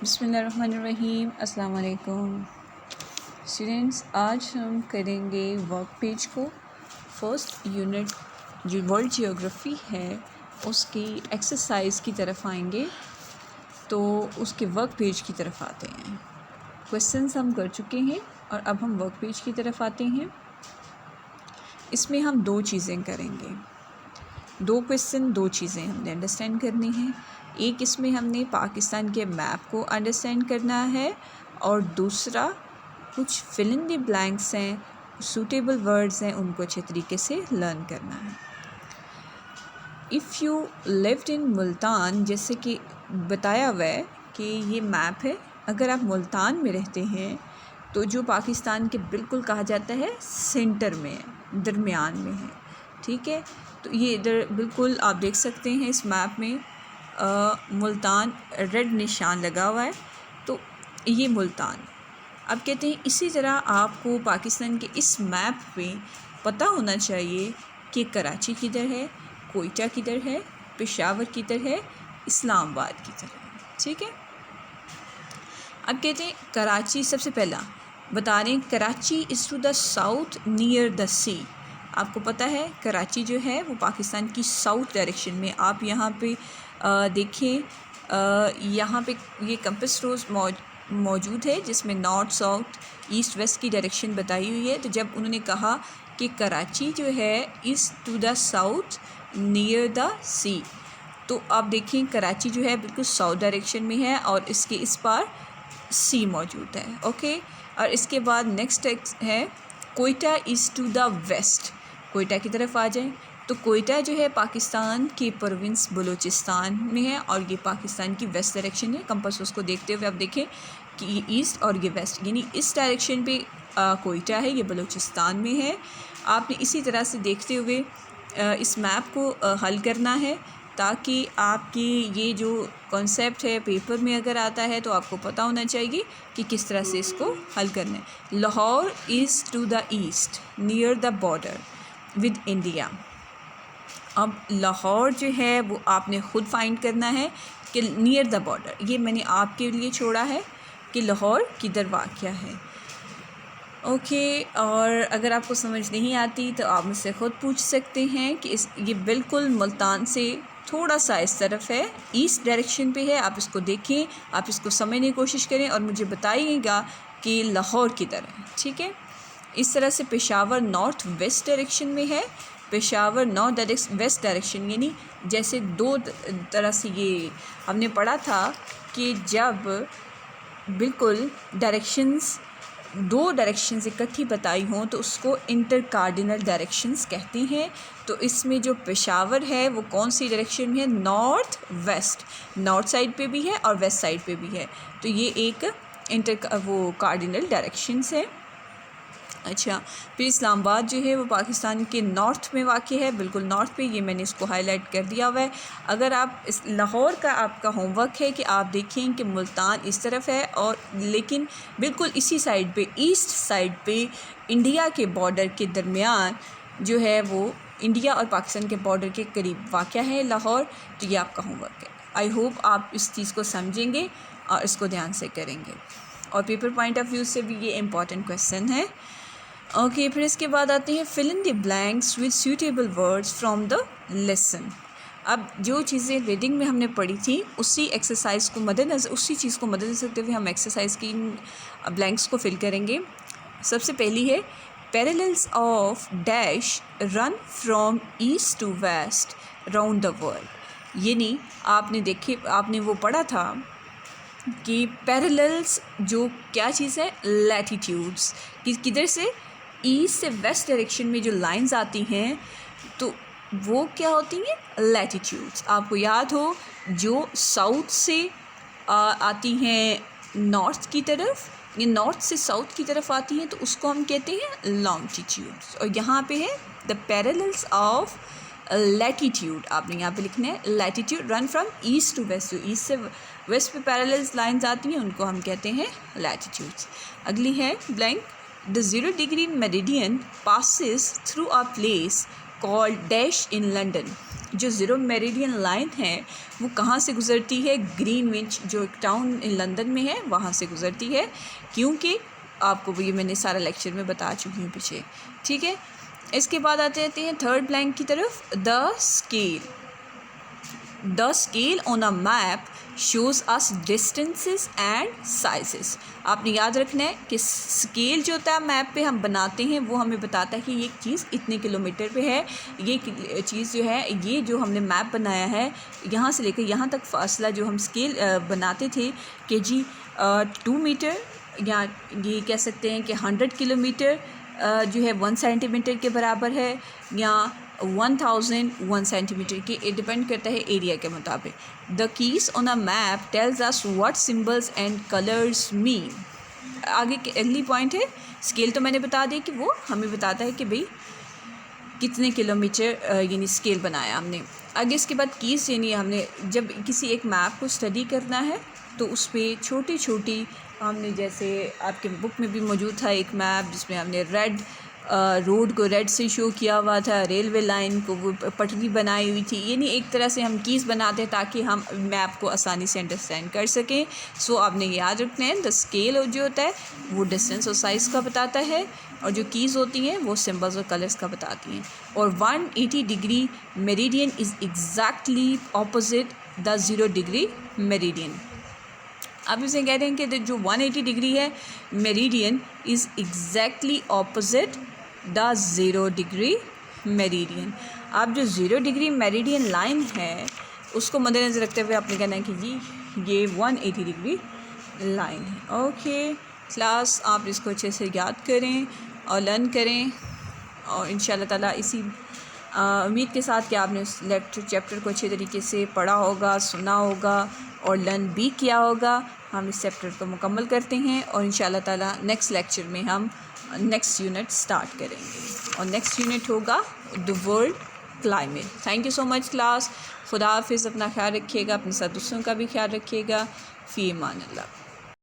बिस्मिल्लाहिर्रहमानिर्रहीम। अस्सलाम वालेकुम स्टूडेंट्स, आज हम करेंगे वर्क पेज को। फर्स्ट यूनिट जो वर्ल्ड जियोग्राफ़ी है उसकी एक्सरसाइज की तरफ आएंगे, तो उसके वर्क पेज की तरफ आते हैं। क्वेश्चंस हम कर चुके हैं और अब हम वर्क पेज की तरफ आते हैं। इसमें हम दो चीज़ें करेंगे, दो क्वेश्चन, दो चीज़ें हमने अंडरस्टैंड करनी है। एक इसमें हमने पाकिस्तान के मैप को अंडरस्टैंड करना है और दूसरा कुछ फिल इन द ब्लैंक्स हैं, सूटेबल वर्ड्स हैं, उनको अच्छे तरीके से लर्न करना है। If you lived in Multan, जैसे कि बताया हुआ है कि ये मैप है, अगर आप मुल्तान में रहते हैं तो जो पाकिस्तान के बिल्कुल कहा जाता है सेंटर में है, दरमियान में है, ठीक है। तो ये इधर बिल्कुल आप देख सकते हैं इस मैप में मुल्तान रेड निशान लगा हुआ है, तो ये मुल्तान। अब कहते हैं इसी तरह आपको पाकिस्तान के इस मैप में पता होना चाहिए कि कराची किधर है, कोयटा किधर है, पेशावर किधर है, इस्लामाबाद किधर है, ठीक है। अब कहते हैं कराची, सबसे पहला बता रहे हैं Karachi is to the south near the sea. आपको पता है कराची जो है वो पाकिस्तान की साउथ डायरेक्शन में। आप यहाँ पे देखें, यहाँ पे ये कंपास रोज मौजूद है जिसमें नॉर्थ, साउथ, ईस्ट, वेस्ट की डायरेक्शन बताई हुई है। तो जब उन्होंने कहा कि कराची जो है is to the south near the sea, तो आप देखें कराची जो है बिल्कुल साउथ डायरेक्शन में है और इसके इस पार सी मौजूद है, ओके। और इसके बाद नेक्स्ट है Quetta is to the west. Quetta की तरफ आ जाएं तो कोयटा जो है पाकिस्तान की प्रोविंस बलूचिस्तान में है और ये पाकिस्तान की वेस्ट डायरेक्शन है। कंपास उसको देखते हुए आप देखें कि ये ईस्ट और ये वेस्ट, यानी इस डायरेक्शन पे कोयटा है, ये बलूचिस्तान में है। आपने इसी तरह से देखते हुए इस मैप को हल करना है ताकि आपकी ये जो कॉन्सेप्ट है पेपर में अगर आता है तो आपको पता होना चाहिए कि किस तरह से इसको हल करना है। Lahore is to the east near the border with India. अब लाहौर जो है वो आपने ख़ुद फाइंड करना है कि नियर द बॉर्डर, ये मैंने आपके लिए छोड़ा है कि लाहौर किधर वाक़या है, ओके। और अगर आपको समझ नहीं आती तो आप मुझसे ख़ुद पूछ सकते हैं कि ये बिल्कुल मुल्तान से थोड़ा सा इस तरफ है, ईस्ट डायरेक्शन पे है। आप इसको देखें, आप इसको समझने की कोशिश करें और मुझे बताइएगा कि लाहौर किधर है, ठीक है। इस तरह से पेशावर नॉर्थ वेस्ट डायरेक्शन में है, पेशावर नॉर्थ वेस्ट डायरेक्शन, यानी जैसे दो तरह से ये हमने पढ़ा था कि जब बिल्कुल डायरेक्शंस, दो डायरेक्शंस इकट्ठी बताई हों तो उसको इंटर कार्डिनल डायरेक्शंस कहते हैं। तो इसमें जो पेशावर है वो कौन सी डायरेक्शन में है, नॉर्थ वेस्ट, नॉर्थ साइड पे भी है और वेस्ट साइड पे भी है, तो ये एक वो कार्डिनल डायरेक्शंस है। अच्छा, फिर इस्लामाबाद जो है वो पाकिस्तान के नॉर्थ में वाक़ है, बिल्कुल नॉर्थ पे, ये मैंने इसको हाईलाइट कर दिया हुआ है। अगर आप इस लाहौर का आपका होमवर्क है कि आप देखें कि मुल्तान इस तरफ है और लेकिन बिल्कुल इसी साइड पे, ईस्ट साइड पे, इंडिया के बॉर्डर के दरमियान जो है वो इंडिया और पाकिस्तान के बॉर्डर के करीब वाक़ है लाहौर। तो ये आपका होमवर्क है। आई होप आप इस चीज़ को समझेंगे और इसको ध्यान से करेंगे और पेपर पॉइंट ऑफ व्यू से भी ये इम्पॉर्टेंट क्वेश्चन है, ओके। फिर इसके बाद आते हैं fill in the blanks with suitable words from the lesson. अब जो चीज़ें रीडिंग में हमने पढ़ी थी उसी एक्सरसाइज को मद्देनज़र, उसी चीज़ को मद्देनज़र रखते हुए हम एक्सरसाइज की ब्लैंक्स को फिल करेंगे। सबसे पहली है parallels of dash run from east to west round the world. यानी आपने वो पढ़ा था कि पैरेलल्स जो क्या चीज़ है, लैटिट्यूड्स, किधर से, ईस्ट से वेस्ट डायरेक्शन में जो लाइंस आती हैं तो वो क्या होती हैं, लैटिट्यूड्स। आपको याद हो जो साउथ से आती हैं नॉर्थ की तरफ, ये नॉर्थ से साउथ की तरफ आती हैं तो उसको हम कहते हैं लॉन्गिट्यूड्स। और यहाँ पे है द पैरेलल्स ऑफ लैटिट्यूड, आपने यहाँ पे लिखना है latitude run from east to west, जो ईस्ट से वेस्ट पे पैरेलल्स लाइंस आती हैं उनको हम कहते हैं लैटिट्यूड्स। अगली है blank, the 0 degree meridian passes through a place called dash in London. जो ज़ीरो मेरिडियन लाइन है वो कहाँ से गुज़रती है? ग्रीनविच जो एक टाउन लंदन में है वहाँ से गुज़रती है, क्योंकि आपको ये मैंने सारा लेक्चर में बता चुकी हूँ पीछे, ठीक है। इसके बाद आते हैं थर्ड ब्लैंक की तरफ। The scale on a map shows us distances and sizes. आपने याद रखना है कि स्केल जो होता है मैप पे हम बनाते हैं वो हमें बताता है कि ये चीज़ इतने किलोमीटर पे है। ये चीज़ जो है, ये जो हमने मैप बनाया है यहाँ से लेकर यहाँ तक फासला जो हम स्केल बनाते थे कि जी 2 मीटर, या ये कह सकते हैं कि 100 किलोमीटर जो है 1 सेंटीमीटर के बराबर है, या 1001 सेंटीमीटर की। ये डिपेंड करता है एरिया के मुताबिक। The keys on a map tells us what symbols and colours mean. आगे के अगली पॉइंट है स्केल, तो मैंने बता दिया कि वो हमें बताता है कि भाई कितने किलोमीटर यानी स्केल बनाया हमने। आगे इसके बाद कीज़ यानी हमने जब किसी एक मैप को स्टडी करना है तो उस पर छोटी छोटी हमने, जैसे आपके बुक में भी मौजूद था एक मैप जिसमें हमने रेड रोड को रेड से शो किया हुआ था, रेलवे लाइन को वो पटरी बनाई हुई थी। यानी एक तरह से हम कीज़ बनाते हैं ताकि हम मैप को आसानी से अंडरस्टैंड कर सकें। सो आपने याद रखना है द स्केल जो होता है वो डिस्टेंस और साइज़ का बताता है, और जो कीज़ होती हैं वो सिंबल्स और कलर्स का बताती हैं। और 180 degree meridian is exactly opposite the 0 degree meridian. आप इसे कह रहे हैं कि जो 180 डिग्री है meridian is exactly opposite the 0 degree meridian. आप जो 0 डिग्री मेरिडियन लाइन है उसको मद्देनज़र रखते हुए आपने कहना है कि जी ये 180 डिग्री लाइन है। ओके क्लास, आप इसको अच्छे से याद करें और लर्न करें, और इंशाल्लाह ताला इसी उम्मीद के साथ कि आपने उस चैप्टर को अच्छे तरीके से पढ़ा होगा, सुना होगा और लर्न भी किया होगा। हम इस चैप्टर को मुकम्मल करते हैं और इंशाल्लाह ताला नेक्स्ट लेक्चर में हम नेक्स्ट यूनिट स्टार्ट करेंगे, और नेक्स्ट यूनिट होगा the world climate. Thank you so much class. खुदा हाफिज़। अपना ख्याल रखिएगा, अपने साथ दूसरों का भी ख्याल रखिएगा। फ़ी अमान अल्लाह।